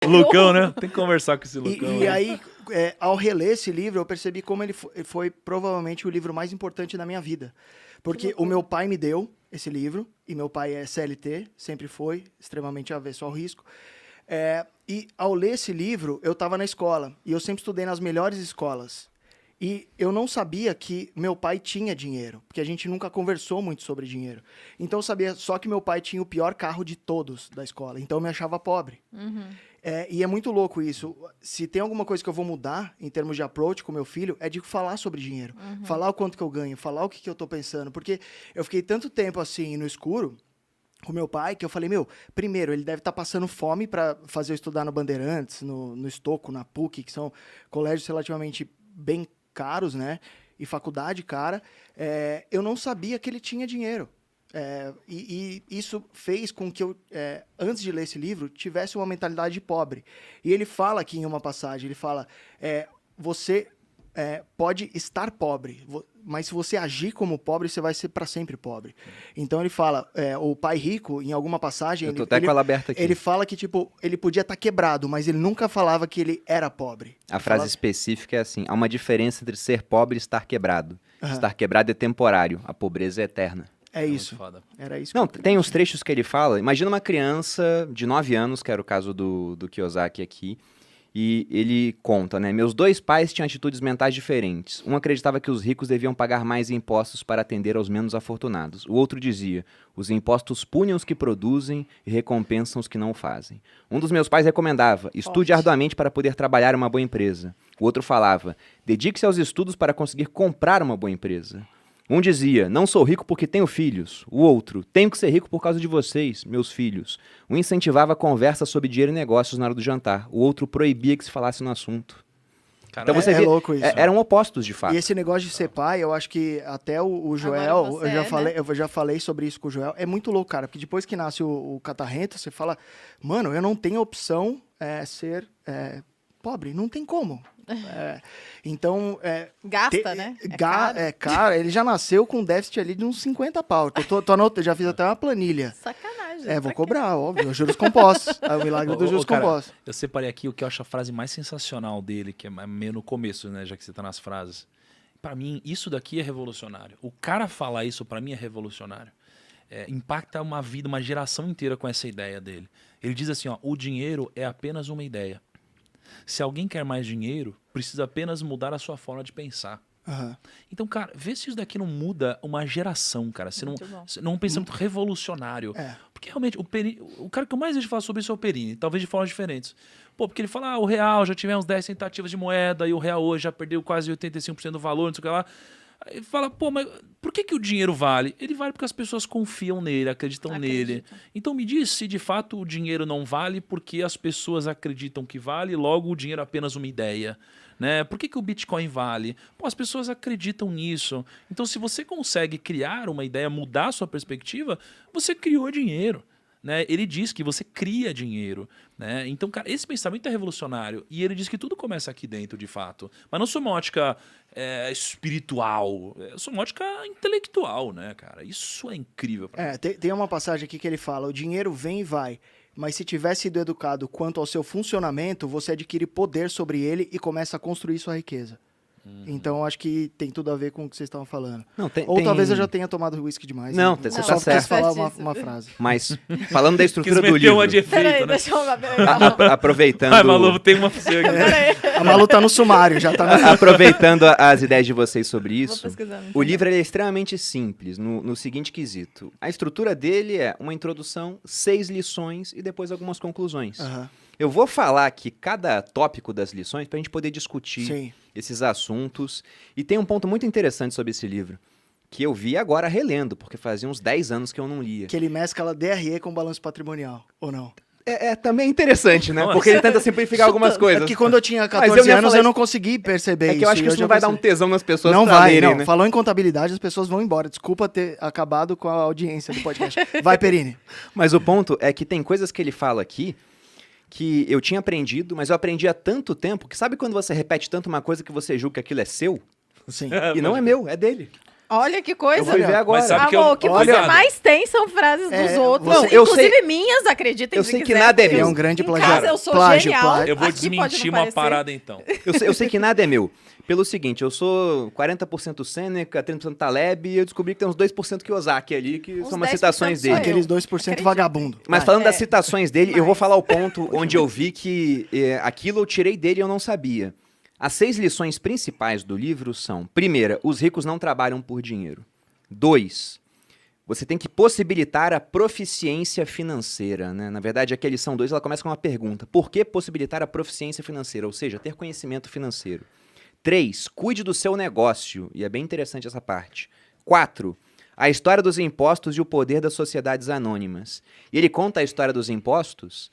Lucão, né? Tem que conversar com esse Lucão. E aí, ao reler esse livro, eu percebi como ele foi provavelmente o livro mais importante da minha vida. Porque o meu pai me deu esse livro, e meu pai é CLT, sempre foi, extremamente avesso ao risco. E ao ler esse livro, eu estava na escola, e eu sempre estudei nas melhores escolas. E eu não sabia que meu pai tinha dinheiro, porque a gente nunca conversou muito sobre dinheiro. Então eu sabia só que meu pai tinha o pior carro de todos da escola, então eu me achava pobre. E é muito louco isso. Se tem alguma coisa que eu vou mudar em termos de approach com meu filho, é de falar sobre dinheiro. Falar o quanto que eu ganho, falar o que eu tô pensando. Porque eu fiquei tanto tempo assim no escuro com meu pai que eu falei, primeiro, ele deve estar passando fome para fazer eu estudar no Bandeirantes, no Estoco, na PUC, que são colégios relativamente bem caros, né? E faculdade cara. Eu não sabia que ele tinha dinheiro. E isso fez com que eu, antes de ler esse livro, tivesse uma mentalidade de pobre. E ele fala aqui em uma passagem, ele fala, você pode estar pobre, mas se você agir como pobre, você vai ser para sempre pobre. Então ele fala, o pai rico, em alguma passagem... Eu tô até com ela aberta aqui. Ele fala que, tipo, ele podia estar quebrado, mas ele nunca falava que ele era pobre. A frase específica é assim, há uma diferença entre ser pobre e estar quebrado. Estar quebrado é temporário, a pobreza é eterna. É isso. Era isso. Não, tem uns trechos que ele fala. Imagina uma criança de 9 anos, que era o caso do Kiyosaki aqui, e ele conta, né? Meus 2 pais tinham atitudes mentais diferentes. Um acreditava que os ricos deviam pagar mais impostos para atender aos menos afortunados. O outro dizia, os impostos punem os que produzem e recompensam os que não o fazem. Um dos meus pais recomendava, estude arduamente para poder trabalhar em uma boa empresa. O outro falava, dedique-se aos estudos para conseguir comprar uma boa empresa. Um dizia, não sou rico porque tenho filhos. O outro, tenho que ser rico por causa de vocês, meus filhos. Um incentivava a conversa sobre dinheiro e negócios na hora do jantar. O outro proibia que se falasse no assunto. Cara, então você vê, louco isso. Eram opostos, de fato. E esse negócio de ser pai, eu acho que até o Joel, eu já falei sobre isso com o Joel, é muito louco, cara, porque depois que nasce o catarrento, você fala, mano, eu não tenho opção ser pobre, não tem como. Então... Gasta, né? Cara, ele já nasceu com déficit ali de uns 50 pau. Eu já fiz até uma planilha. Sacanagem. Vou cobrar, óbvio, juros compostos. É o milagre dos juros compostos. Eu separei aqui o que eu acho a frase mais sensacional dele, que é meio no começo, né, já que você tá nas frases. Pra mim, isso daqui é revolucionário. O cara falar isso, pra mim, é revolucionário. Impacta uma vida, uma geração inteira com essa ideia dele. Ele diz assim, ó, o dinheiro é apenas uma ideia. Se alguém quer mais dinheiro, precisa apenas mudar a sua forma de pensar. Então, cara, vê se isso daqui não muda uma geração, cara. Se não é um pensamento revolucionário. Porque realmente, o cara que eu mais vejo falar sobre isso é o Perini, talvez de formas diferentes. Porque ele fala, o real já tivemos 10 tentativas de moeda e o real hoje já perdeu quase 85% do valor, não sei o que lá. Aí fala, mas por que o dinheiro vale? Ele vale porque as pessoas confiam nele, acreditam nele. Então me diz se de fato o dinheiro não vale porque as pessoas acreditam que vale, logo o dinheiro é apenas uma ideia. Né? Por que o Bitcoin vale? As pessoas acreditam nisso. Então se você consegue criar uma ideia, mudar a sua perspectiva, você criou dinheiro. Né? Ele diz que você cria dinheiro. Né? Então, cara, esse pensamento é revolucionário. E ele diz que tudo começa aqui dentro, de fato. Mas não sou uma ótica espiritual. Sou uma ótica intelectual, né, cara? Isso é incrível. Tem uma passagem aqui que ele fala, o dinheiro vem e vai. Mas se tiver sido educado quanto ao seu funcionamento, você adquire poder sobre ele e começa a construir sua riqueza. Então, acho que tem tudo a ver com o que vocês estavam falando. Talvez eu já tenha tomado uísque demais. Não, você tá só certo. quis falar uma frase. Mas, falando da estrutura do livro... uma de efeito, Peraí, né? deixa eu... Aproveitando... Ai, Malu, tem uma pra você aqui. A Malu tá no sumário, já tá... Aproveitando as ideias de vocês sobre isso, pesquisar, o livro ele é extremamente simples, no seguinte quesito. A estrutura dele é uma introdução, 6 lições e depois algumas conclusões. Eu vou falar aqui cada tópico das lições para a gente poder discutir esses assuntos. E tem um ponto muito interessante sobre esse livro, que eu vi agora relendo, porque fazia uns 10 anos que eu não lia. Que ele mescla DRE com balanço patrimonial, ou não? Também é interessante, né? Nossa. Porque ele tenta simplificar algumas coisas. É que quando eu tinha 14 anos eu não consegui perceber isso. É que eu acho que isso não vai dar um tesão nas pessoas não pra vai, lerem, não. né? Falou em contabilidade, as pessoas vão embora. Desculpa ter acabado com a audiência do podcast. Vai, Perini. Mas o ponto é que tem coisas que ele fala aqui que eu tinha aprendido, mas eu aprendi há tanto tempo que sabe quando você repete tanto uma coisa que você julga que aquilo é seu? Sim. E não é meu, é dele. Olha que coisa. Eu fui ver agora. Mas sabe que Amor, o que olha- você mais tem são frases dos outros. você- Não, eu Inclusive minhas, acreditem eu se sei que quiser, nada é porque meu. É um grande em plagiário. casa eu sou Plágio, genial. plágio. Eu vou Aqui pode desmentir não uma parecer. parada então. Eu sei que nada é meu. Pelo seguinte, eu sou 40% Sêneca, 30% Taleb, e eu descobri que tem uns 2% Kiyosaki ali, que Uns são umas 10% citações sou dele. eu. Aqueles 2% Acredito. vagabundo. Mas Vai. falando das É, citações dele, eu vou mais. falar o ponto onde eu vi que aquilo eu tirei dele e eu não sabia. As 6 lições principais do livro são: primeira, os ricos não trabalham por dinheiro. 2, você tem que possibilitar a proficiência financeira, né? Na verdade, aqui a lição 2, ela começa com uma pergunta. Por que possibilitar a proficiência financeira? Ou seja, ter conhecimento financeiro. 3, cuide do seu negócio. E é bem interessante essa parte. 4, a história dos impostos e o poder das sociedades anônimas. E ele conta a história dos impostos,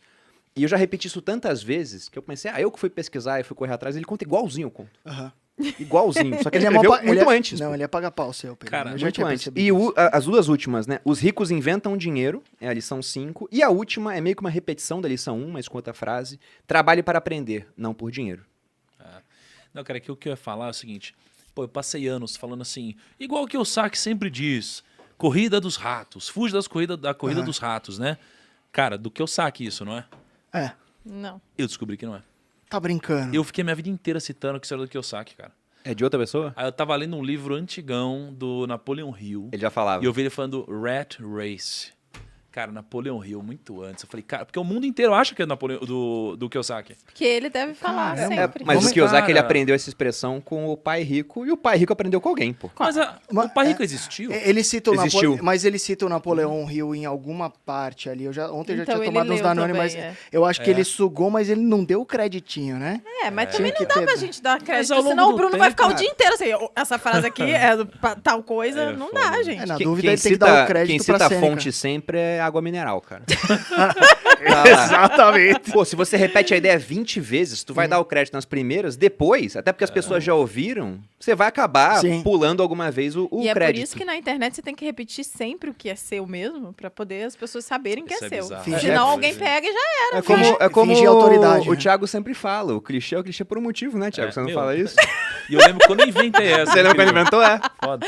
e eu já repeti isso tantas vezes, que eu pensei, eu que fui pesquisar e fui correr atrás, ele conta igualzinho eu conto. Aham. Igualzinho, só que ele Ele é mó escreveu pa- muito ele é- antes. Não, pô. ele é paga-pau seu, Pedro. Cara, Eu já Muito tinha antes. percebido E isso. as duas últimas, né? Os ricos inventam dinheiro, é a lição 5. E a última é meio que uma repetição da lição 1, mas com outra frase. Trabalhe para aprender, não por dinheiro. Não, cara, que o que eu ia falar é o seguinte. Pô, eu passei anos falando assim, igual o Kiyosaki sempre diz, corrida dos ratos, fuge da corrida dos ratos, né? Cara, do Kiyosaki isso, não é? É, Não. Eu descobri que não é. tá brincando. Eu fiquei minha vida inteira citando que isso era do Kiyosaki, cara. É de outra pessoa? Aí eu tava lendo um livro antigão do Napoleon Hill. Ele já falava. E eu vi ele falando Rat Race. Cara, Napoleon Hill, muito antes. Eu falei, cara, porque o mundo inteiro acha que é do Kiyosaki. Porque ele deve falar Caramba. sempre. Mas Vamos- o Kiyosaki, Cara. ele aprendeu essa expressão com o pai rico, e o pai rico aprendeu com alguém, pô. Mas o pai rico existiu? Ele cita o Existiu. Mas ele cita o Napoleão Hill em alguma parte ali. Ontem eu já Então tinha ele tomado uns leu Danone, também, mas é. eu acho que ele sugou, mas ele não deu o creditinho, né? Mas também Tinha não que dá ter, pra né? gente dar crédito, ao longo senão o do Bruno vai tempo, ficar o cara. dia inteiro assim, essa frase aqui é tal coisa, É não foda, dá, né? gente. Na Quem- dúvida, quem ele tem que cita- dar o crédito Quem pra cita a Sêneca. fonte sempre é água mineral, cara. Exatamente. Pô, se você repete a ideia 20 vezes, tu vai dar o crédito nas primeiras, depois, até porque as pessoas já ouviram, você vai acabar Sim. pulando alguma vez o E é crédito. por isso que na internet você tem que repetir sempre o que é seu mesmo, pra poder as pessoas saberem que Isso é é seu. bizarro. Fingir- Senão É, alguém é. pega e já É como, é como fingir autoridade, o né? Thiago sempre fala, o clichê é o clichê por um motivo, né, Thiago? É, você não meu. fala isso? E eu lembro quando eu inventei essa. Você lembra quando incrível. inventou? É. Foda.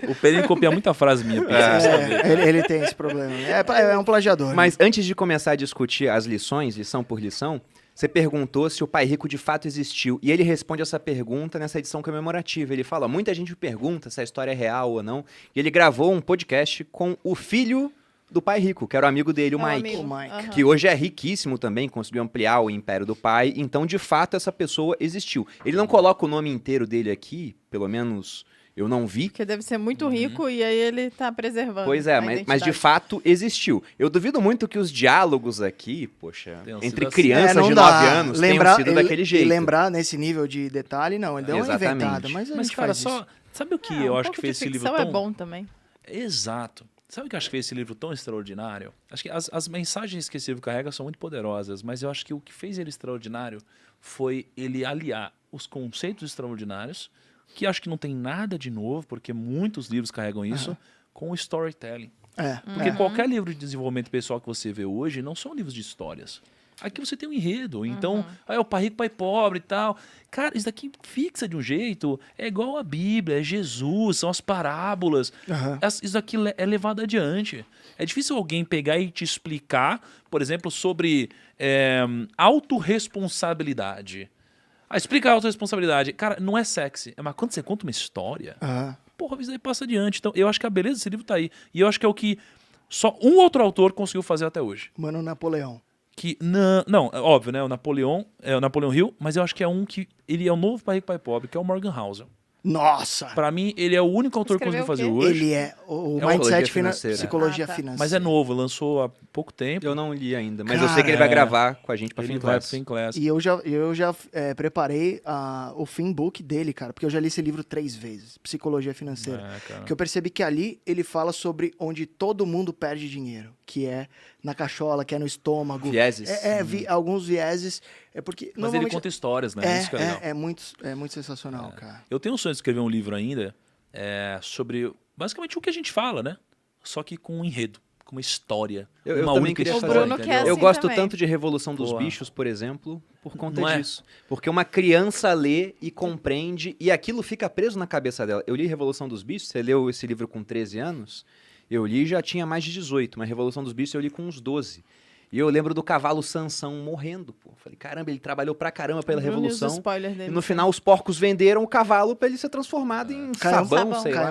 O Pedro copia muita frase minha. Pedro, você sabe. Ele tem esse problema. É um plagiador. Mas antes de começar a discutir as lições, lição por lição, você perguntou se o pai rico de fato existiu. E ele responde essa pergunta nessa edição comemorativa. Ele fala, muita gente pergunta se a história é real ou não. E ele gravou um podcast com o filho do pai rico, que era o amigo dele, o É um Mike. amigo. O Mike. Aham. Que hoje é riquíssimo também, conseguiu ampliar o império do pai. Então, de fato, essa pessoa existiu. Ele não coloca o nome inteiro dele aqui, pelo menos eu não vi. Porque deve ser muito rico e aí ele tá preservando. Pois é, a mas de identidade. fato existiu. Eu duvido muito que os diálogos aqui, poxa, Tenham sido entre assim. crianças não de dá. 9 anos tenham sido daquele jeito. E lembrar nesse nível de detalhe, não. Ele deu uma Exatamente. inventada, mas a Mas, gente cara, faz só. isso. Sabe o que Ah, eu um acho pouco que fez de esse livro ficção tão. é bom também. Exato. Sabe o que eu acho que fez esse livro tão extraordinário? Acho que as mensagens que esse livro carrega são muito poderosas, mas eu acho que o que fez ele extraordinário foi ele aliar os conceitos extraordinários, que acho que não tem nada de novo, porque muitos livros carregam isso, com o storytelling. Porque qualquer livro de desenvolvimento pessoal que você vê hoje não são livros de histórias. Aqui você tem um enredo, então, é o pai rico, pai pobre e tal. Cara, isso daqui fixa de um jeito, é igual a Bíblia, é Jesus, são as parábolas. Aham. Isso daqui é levado adiante. É difícil alguém pegar e te explicar, por exemplo, sobre autorresponsabilidade. Explica a autorresponsabilidade. Cara, não é sexy, mas quando você conta uma história, Aham. porra, isso aí passa adiante. Então, eu acho que a beleza desse livro tá aí. E eu acho que é o que só um outro autor conseguiu fazer até hoje. Mano Napoleão. Que não, é óbvio, né? O Napoleão Hill, mas eu acho que é um que ele é o novo pai rico, pai pobre, que é o Morgan Housel. Nossa! Pra mim, ele é o único autor que Escreveu conseguiu o fazer quê? hoje. Ele é o É uma mindset financeira. psicologia Ah, tá. financeira. Mas é novo, lançou há pouco tempo. Eu não li ainda, mas eu sei que ele vai Cara, gravar com a gente pra Ele Fin vai pro Class. Fin Class. E eu já preparei o Finbook dele, cara, porque eu já li esse livro 3 vezes, Psicologia Financeira. Cara. Que eu percebi que ali ele fala sobre onde todo mundo perde dinheiro, que é na cachola, que é no estômago. Vieses. Alguns vieses. É porque Mas ele normalmente conta histórias, né? Isso que é legal. é muito sensacional, cara. Eu tenho um sonho de escrever um livro ainda sobre basicamente o que a gente fala, né? Só que com um enredo, com uma história. Eu uma também única queria história, fazer. O Bruno entendeu? quer Eu assim gosto também. tanto de Revolução dos Boa. Bichos, por exemplo, por conta Não é? disso. Porque uma criança lê e compreende, e aquilo fica preso na cabeça dela. Eu li Revolução dos Bichos, você leu esse livro com 13 anos? Eu li e já tinha mais de 18, mas Revolução dos Bichos eu li com uns 12. E eu lembro do cavalo Sansão morrendo, pô. Falei, caramba, ele trabalhou pra caramba pela Bruno e os Revolução. spoilers E dele. no final os porcos venderam o cavalo pra ele ser transformado em Caiu- sabão, Sabão. sei caiu lá.